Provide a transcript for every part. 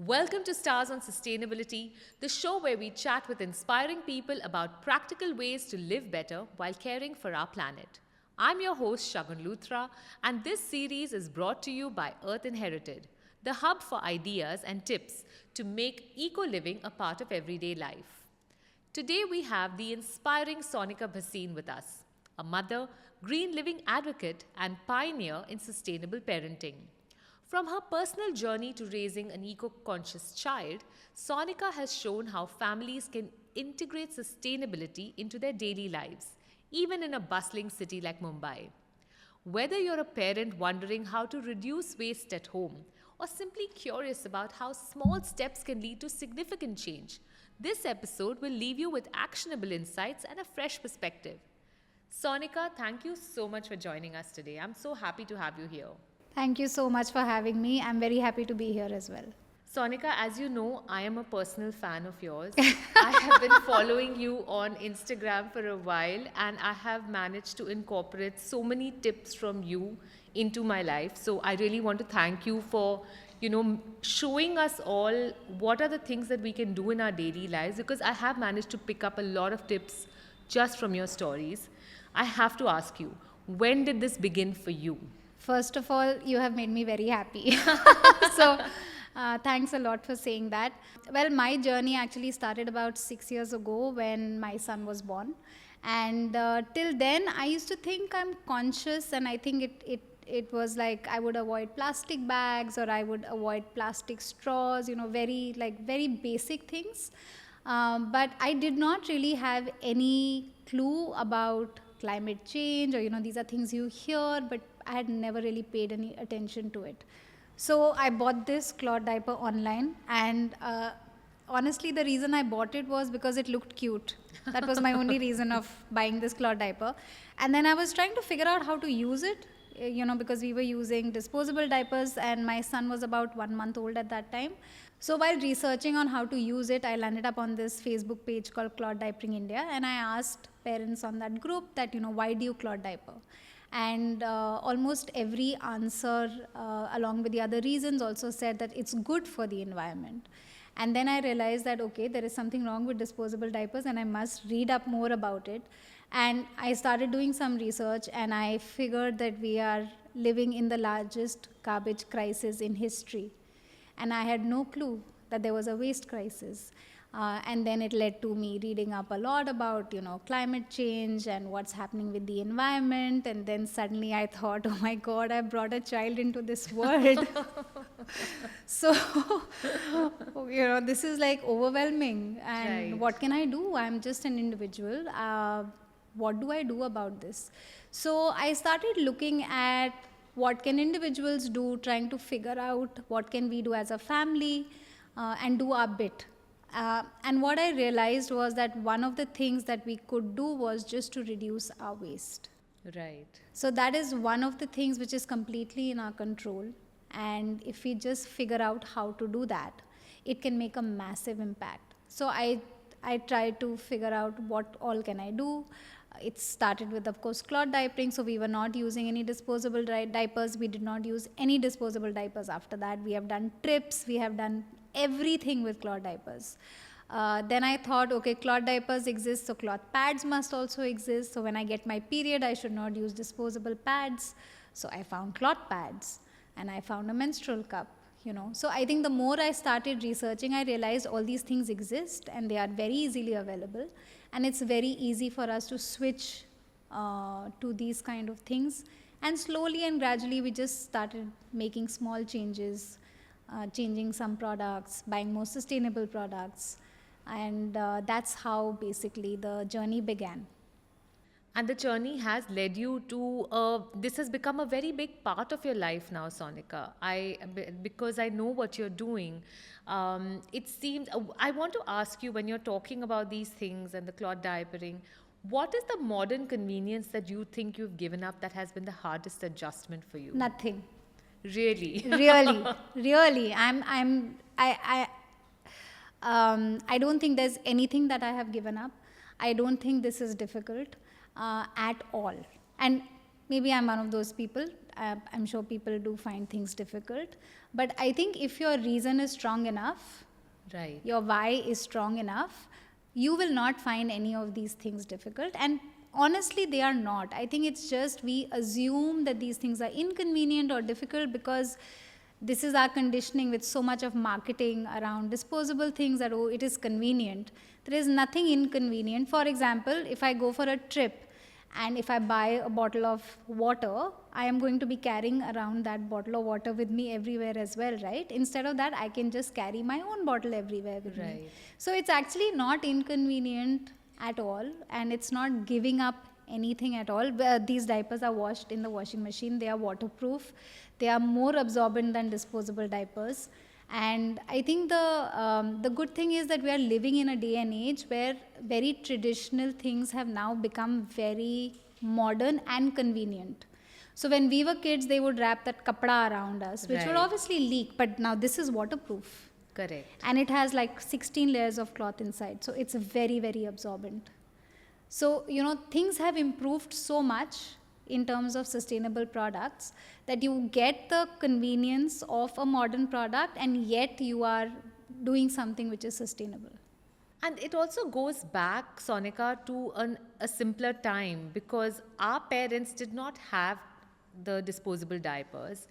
Welcome to Stars on Sustainability, the show where we chat with inspiring people about practical ways to live better while caring for our planet. I'm your host, Shagun Luthra, and this series is brought to you by Earth Inherited, the hub for ideas and tips to make eco living a part of everyday life. Today we have the inspiring Sonika Bhasin with us, a mother, green living advocate, and pioneer in sustainable parenting. From her personal journey to raising an eco conscious child, Sonika has shown how families can integrate sustainability into their daily lives, even in a bustling city like Mumbai. Whether you're a parent wondering how to reduce waste at home, or simply curious about how small steps can lead to significant change, this episode will leave you with actionable insights and a fresh perspective. Sonika, thank you so much for joining us today. I'm so happy to have you here. Thank you so much for having me. I'm very happy to be here as well. Sonika, as you know, I am a personal fan of yours. I have been following you on Instagram for a while, and I have managed to incorporate so many tips from you into my life. So I really want to thank you for, showing us all what are the things that we can do in our daily lives, because I have managed to pick up a lot of tips just from your stories. I have to ask you, when did this begin for you? First of all, you have made me very happy. so, thanks a lot for saying that. Well, my journey actually started about 6 years ago when my son was born. And till then, I used to think I'm conscious, and I think it was like I would avoid plastic bags or I would avoid plastic straws, very basic things. But I did not really have any clue about climate change or, these are things you hear, but I had never really paid any attention to it. So I bought this cloth diaper online, and honestly, the reason I bought it was because it looked cute. That was my only reason of buying this cloth diaper. And then I was trying to figure out how to use it, because we were using disposable diapers, and my son was about 1 month old at that time. So while researching on how to use it, I landed up on this Facebook page called Cloth Diapering India, and I asked parents on that group that, why do you cloth diaper? And almost every answer, along with the other reasons, also said that it's good for the environment. And then I realized that, okay, there is something wrong with disposable diapers and I must read up more about it. And I started doing some research, and I figured that we are living in the largest garbage crisis in history. And I had no clue that there was a waste crisis. And then it led to me reading up a lot about, climate change and what's happening with the environment. And then suddenly I thought, oh my God, I brought a child into this world. So, this is like overwhelming. And Right. what can I do? I'm just an individual. What do I do about this? So I started looking at what can individuals do, trying to figure out what can we do as a family and do our bit. And what I realized was that one of the things that we could do was just to reduce our waste. Right. So that is one of the things which is completely in our control. And if we just figure out how to do that, it can make a massive impact. So I tried to figure out what all can I do. It started with, of course, cloth diapering. So we were not using any disposable diapers. We did not use any disposable diapers after that. We have done trips. We have done everything with cloth diapers. Then I thought, okay, cloth diapers exist, so cloth pads must also exist. So when I get my period, I should not use disposable pads. So I found cloth pads, and I found a menstrual cup. So I think the more I started researching, I realized all these things exist and they are very easily available, and it's very easy for us to switch to these kind of things. And slowly and gradually we just started making small changes, changing some products, buying more sustainable products, and that's how basically the journey began. And the journey has led you to, this has become a very big part of your life now, Sonika. Because I know what you're doing. It seems, I want to ask you, when you're talking about these things and the cloth diapering, what is the modern convenience that you think you've given up that has been the hardest adjustment for you? Nothing. Really? Really. I don't think there's anything that I have given up. I don't think this is difficult at all. And maybe I'm one of those people. I'm sure people do find things difficult. But I think if your reason is strong enough, Right. your why is strong enough, you will not find any of these things difficult. And honestly, they are not. I think it's just we assume that these things are inconvenient or difficult because this is our conditioning with so much of marketing around disposable things that, oh, it is convenient. There is nothing inconvenient. For example, if I go for a trip and if I buy a bottle of water, I am going to be carrying around that bottle of water with me everywhere as well, right? Instead of that, I can just carry my own bottle everywhere with me. Right. So it's actually not inconvenient at all, and it's not giving up anything at all. These diapers are washed in the washing machine. They are waterproof. They are more absorbent than disposable diapers. And I think the good thing is that we are living in a day and age where very traditional things have now become very modern and convenient. So when we were kids, they would wrap that kapda around us, which would Right. obviously leak. But now this is waterproof, Correct. and it has like 16 layers of cloth inside. So it's very, very absorbent. So, things have improved so much in terms of sustainable products that you get the convenience of a modern product and yet you are doing something which is sustainable. And it also goes back, Sonika, to a simpler time because our parents did not have the disposable diapers.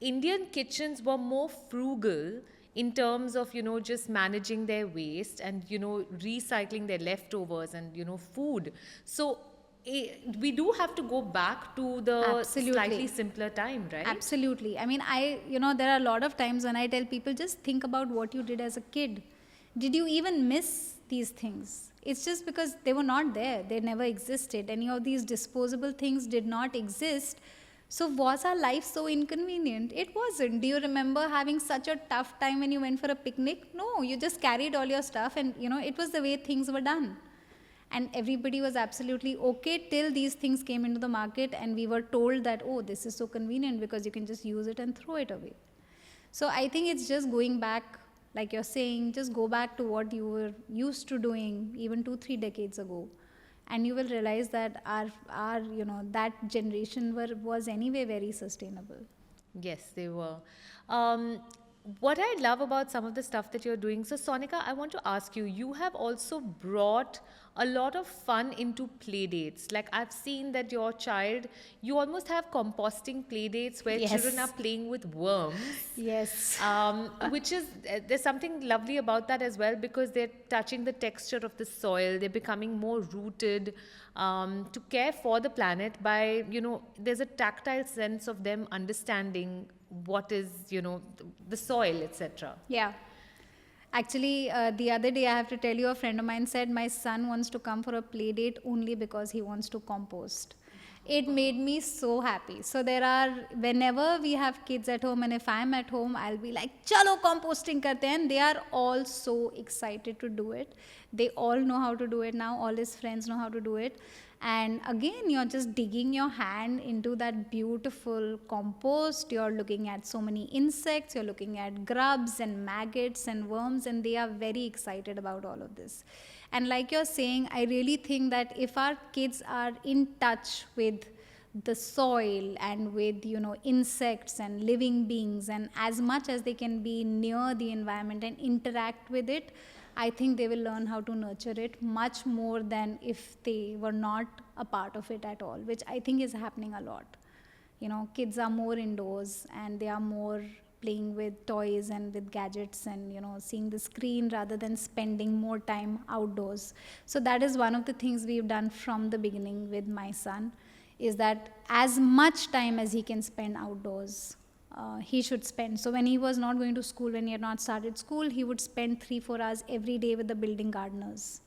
Indian kitchens were more frugal in terms of, just managing their waste and, recycling their leftovers and, food. So we do have to go back to the Absolutely. slightly simpler time, right? Absolutely. I mean, there are a lot of times when I tell people just think about what you did as a kid. Did you even miss these things? It's just because they were not there. They never existed. Any of these disposable things did not exist. So was our life so inconvenient? It wasn't. Do you remember having such a tough time when you went for a picnic? No, you just carried all your stuff and, it was the way things were done. And everybody was absolutely okay till these things came into the market and we were told that, oh, this is so convenient because you can just use it and throw it away. So I think it's just going back, like you're saying, just go back to what you were used to doing even 2-3 decades ago. And you will realize that our that generation was anyway very sustainable. Yes, they were. What I love about some of the stuff that you're doing, so Sonika, I want to ask you, you have also brought a lot of fun into playdates. Like I've seen that your child, you almost have composting playdates where Yes. children are playing with worms. Yes. Which is, there's something lovely about that as well because they're touching the texture of the soil, they're becoming more rooted to care for the planet by, there's a tactile sense of them understanding what is, the soil, etc. Yeah. Actually, the other day I have to tell you, a friend of mine said my son wants to come for a play date only because he wants to compost. It made me so happy. So whenever we have kids at home and if I'm at home, I'll be like, chalo composting karte hain. And they are all so excited to do it. They all know how to do it now. All his friends know how to do it. And again, you're just digging your hand into that beautiful compost. You're looking at so many insects, you're looking at grubs and maggots and worms, and they are very excited about all of this. And like you're saying, I really think that if our kids are in touch with the soil and with, insects and living beings, and as much as they can be near the environment and interact with it, I think they will learn how to nurture it much more than if they were not a part of it at all, which I think is happening a lot. Kids are more indoors and they are more playing with toys and with gadgets and, seeing the screen rather than spending more time outdoors. So that is one of the things we've done from the beginning with my son, is that as much time as he can spend outdoors, he should spend. So when he was not going to school, when he had not started school, he would spend 3-4 hours every day with the building gardeners.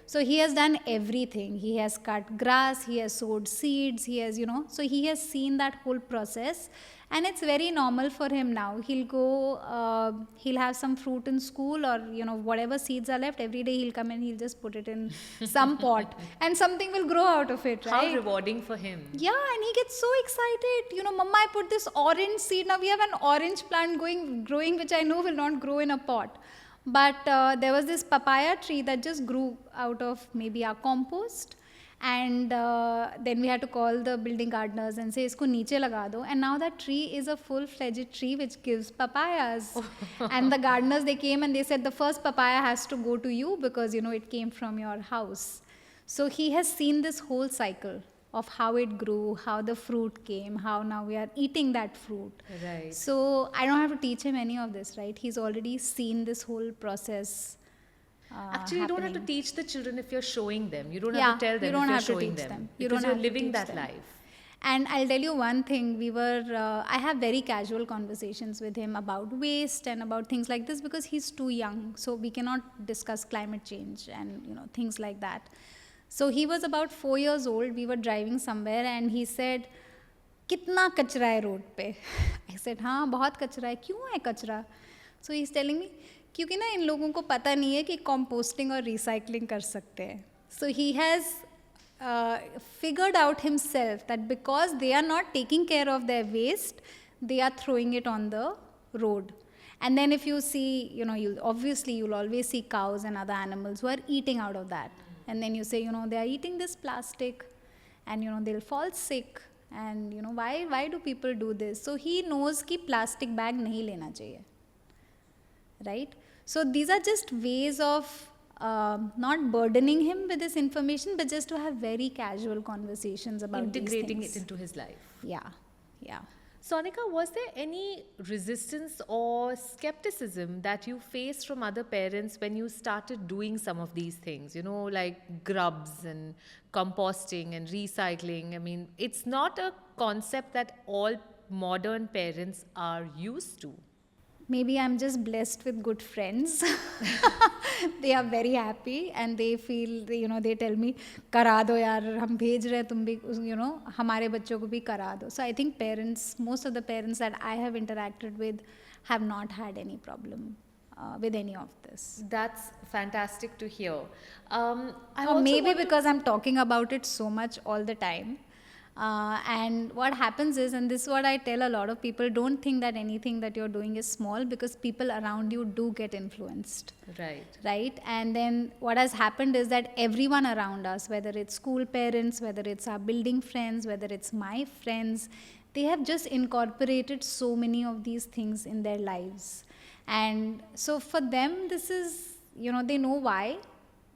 So he has done everything. He has cut grass, he has sowed seeds, he has, so he has seen that whole process. And it's very normal for him now. He'll go, he'll have some fruit in school or, whatever seeds are left, every day he'll come and he'll just put it in some pot and something will grow out of it, right? How rewarding for him. Yeah, and he gets so excited. Mama, I put this orange seed. Now we have an orange plant growing, which I know will not grow in a pot. But there was this papaya tree that just grew out of maybe our compost. And then we had to call the building gardeners and say, isko niche laga do. And now that tree is a full-fledged tree which gives papayas. And the gardeners, they came and they said, the first papaya has to go to you because, it came from your house. So he has seen this whole cycle of how it grew, how the fruit came, how now we are eating that fruit. Right. So I don't have to teach him any of this, right? He's already seen this whole process. Actually, you don't have to happening. teach the children if you're showing them. You don't Yeah, have to tell them you don't if you're have to showing teach them. them. You Because don't you're have to living teach that them. life. And I'll tell you one thing, I have very casual conversations with him about waste and about things like this because he's too young. So we cannot discuss climate change and, things like that. So he was about 4 years old. We were driving somewhere and he said, कितना कचरा है road पे? I said, हाँ बहुत कचरा है. क्यों है कचरा? So he's telling me, क्योंकि ना इन लोगों को पता नहीं है कि composting और recycling कर सकते हैं. So he has figured out himself that because they are not taking care of their waste, they are throwing it on the road. And then if you see, you'll always see cows and other animals who are eating out of that. And then you say, they are eating this plastic and, they'll fall sick. And, why do people do this? So he knows कि plastic bag नहीं लेना चाहिए. Right? So these are just ways of not burdening him with this information, but just to have very casual conversations about Integrating these it things. into his life. Yeah. Sonika, was there any resistance or skepticism that you faced from other parents when you started doing some of these things, like grubs and composting and recycling? I mean, it's not a concept that all modern parents are used to. Maybe I'm just blessed with good friends. They are very happy and they feel, they tell me, करा दो यार, हम भेज रहे हैं, तुम भी, हमारे बच्चों को भी करा दो. So I think most of the parents that I have interacted with have not had any problem with any of this. That's fantastic to hear. I Or also maybe want to- because I'm talking about it so much all the time. And what happens is, and this is what I tell a lot of people, don't think that anything that you're doing is small because people around you do get influenced. Right? And then what has happened is that everyone around us, whether it's school parents, whether it's our building friends, whether it's my friends, they have just incorporated so many of these things in their lives. And so for them, this is, they know why.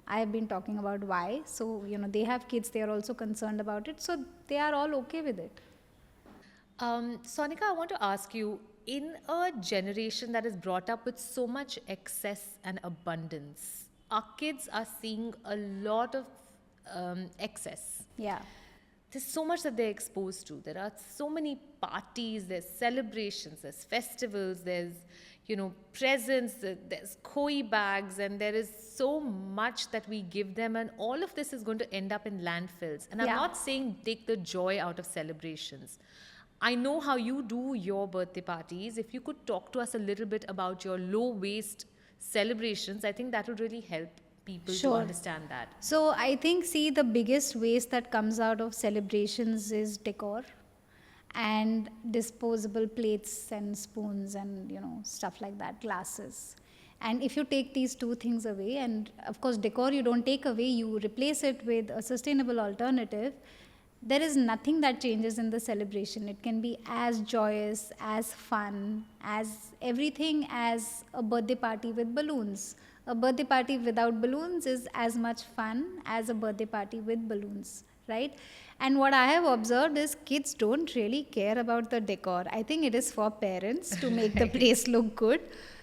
I have been talking about why. So, they have kids, they are also concerned about it. So, they are all okay with it. Sonika, I want to ask you, in a generation that is brought up with so much excess and abundance, our kids are seeing a lot of excess. Yeah. There's so much that they're exposed to. There are so many parties, there's celebrations, there's festivals, there's, presents, there's koi bags, and there is so much that we give them, and all of this is going to end up in landfills. And I'm Yeah. not saying take the joy out of celebrations. I know how you do your birthday parties. If you could talk to us a little bit about your low waste celebrations, I think that would really help people to Sure. understand that. So, I think, the biggest waste that comes out of celebrations is decor and disposable plates and spoons and, stuff like that, glasses. And if you take these two things away, and of course, decor you don't take away, you replace it with a sustainable alternative, there is nothing that changes in the celebration. It can be as joyous, as fun, as everything as a birthday party with balloons. A birthday party without balloons is as much fun as a birthday party with balloons, right? And what I have observed is kids don't really care about the decor. I think it is for parents to make the place look good.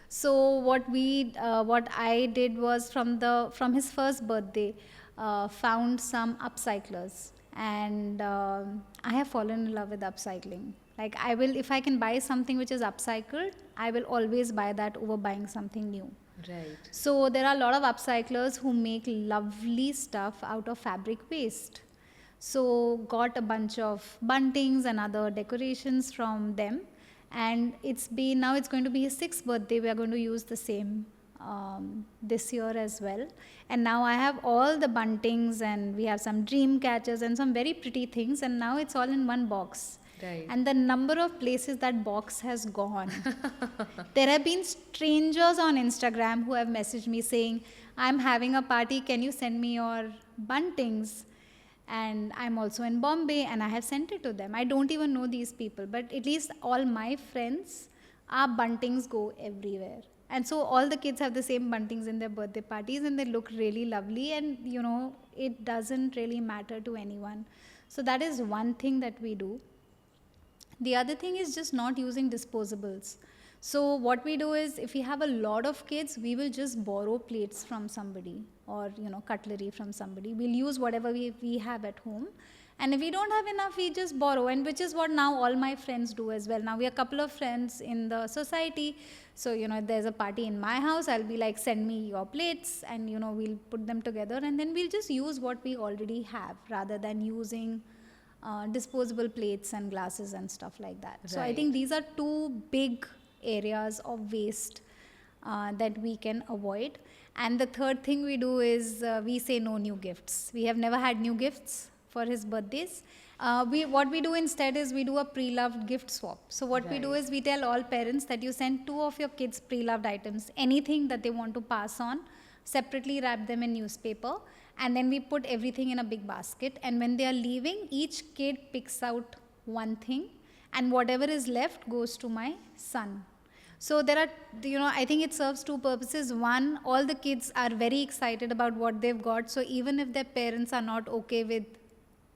So what I did was from his first birthday, found some upcyclers, and I have fallen in love with upcycling. Like if I can buy something which is upcycled, I will always buy that over buying something new. Right. So there are a lot of upcyclers who make lovely stuff out of fabric waste. So got a bunch of buntings and other decorations from them. And it's going to be his 6th birthday. We are going to use the same this year as well. And now I have all the buntings and we have some dream catchers and some very pretty things. And now it's all in one box. Right. And the number of places that box has gone. There have been strangers on Instagram who have messaged me saying, I'm having a party, can you send me your buntings? and I'm also in Bombay, and I have sent it to them. I don't even know these people, but at least all my friends, our buntings go everywhere. And so all the kids have the same buntings in their birthday parties, and they look really lovely, and it doesn't really matter to anyone. So that is one thing that we do. The other thing is just not using disposables. So what we do is, if we have a lot of kids, we will just borrow plates from somebody, or cutlery from somebody. We'll use whatever we have at home. And if we don't have enough, we just borrow, and which is what now all my friends do as well. Now we are a couple of friends in the society. So, if there's a party in my house, I'll be like, send me your plates, and, we'll put them together, and then we'll just use what we already have rather than using disposable plates and glasses and stuff like that. Right. So I think these are two big areas of waste that we can avoid. And the third thing we do is we say no new gifts. We have never had new gifts for his birthdays. What we do instead is we do a pre-loved gift swap. So what we do is we tell all parents that you send 2 of your kids pre-loved items, anything that they want to pass on, separately wrap them in newspaper, and then we put everything in a big basket. And when they are leaving, each kid picks out one thing, and whatever is left goes to my son. So there are, I think it serves 2 purposes. One, all the kids are very excited about what they've got. So even if their parents are not okay with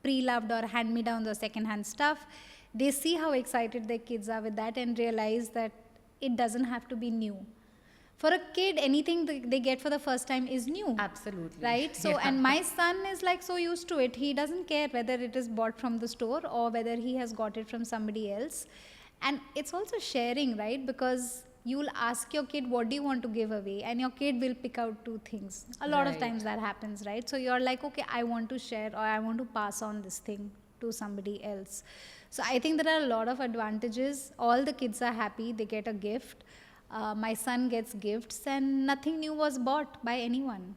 pre-loved or hand-me-downs or second-hand stuff, they see how excited their kids are with that and realize that it doesn't have to be new. For a kid, anything they get for the first time is new. Absolutely. Right? So, and my son is like so used to it. He doesn't care whether it is bought from the store or whether he has got it from somebody else. And it's also sharing, right? Because you'll ask your kid, what do you want to give away? And your kid will pick out 2 things. A lot of times that happens, right? So you're like, okay, I want to share, or I want to pass on this thing to somebody else. So I think there are a lot of advantages. All the kids are happy. They get a gift. My son gets gifts, and nothing new was bought by anyone.